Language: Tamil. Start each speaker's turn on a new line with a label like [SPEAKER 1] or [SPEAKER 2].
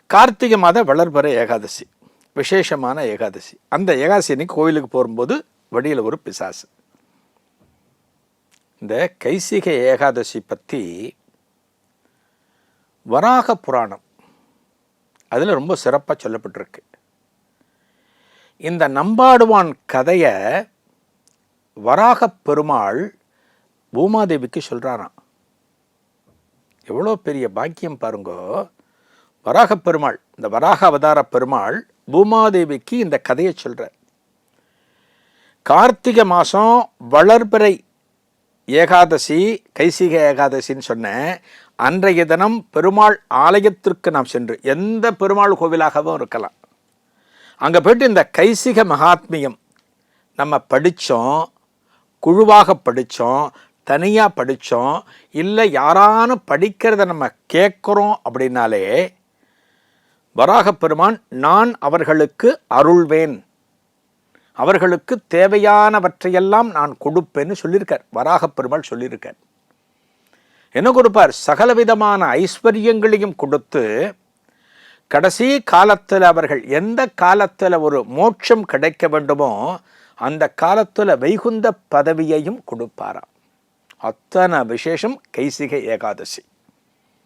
[SPEAKER 1] கார்த்திகை மாத வளர்பிறை ஏகாதசி, விசேஷமான ஏகாதசி. அந்த ஏகாதசி அன்னைக்கு கோவிலுக்கு போகும்போது வழியில் ஒரு பிசாசு. இந்த கைசிகை ஏகாதசி பற்றி வராக புராணம் அதில் ரொம்ப சிறப்பாக சொல்லப்பட்டிருக்கு. இந்த நம்பாடுவான் கதையை வராக பெருமாள் பூமாதேவிக்கு சொல்கிறாராம். எவ்வளோ பெரிய பாக்கியம் பாருங்கோ. வராக பெருமாள், இந்த வராக அவதார பெருமாள் பூமாதேவிக்கு இந்த கதையை சொல்கிறார். கார்த்திகை மாதம் வளர்பிறை ஏகாதசி, கைசிகை ஏகாதசின்னு சொன்னேன். அன்றைய தினம் பெருமாள் ஆலயத்திற்கு நாம் சென்று, எந்த பெருமாள் கோவிலாகவும் இருக்கலாம், அங்கே போய்ட்டு இந்த கைசிக மகாத்மியம் நம்ம படித்தோம், குழுவாக படித்தோம், தனியாக படித்தோம், இல்லை யாரானும் படிக்கிறத நம்ம கேட்குறோம் அப்படின்னாலே வராக பெருமான் நான் அவர்களுக்கு அருள்வேன், அவர்களுக்கு தேவையானவற்றையெல்லாம் நான் கொடுப்பேன்னு சொல்லியிருக்கார். வராக பெருமாள் சொல்லியிருக்கார். என்ன கொடுப்பார்? சகலவிதமான ஐஸ்வர்யங்களையும் கொடுத்து கடைசி காலத்தில் அவர்கள் எந்த காலத்தில் ஒரு மோட்சம் கிடைக்க வேண்டுமோ அந்த காலத்தில் வைகுந்த பதவியையும் கொடுப்பாராம். அத்தனை விசேஷம் கைசிகை ஏகாதசி.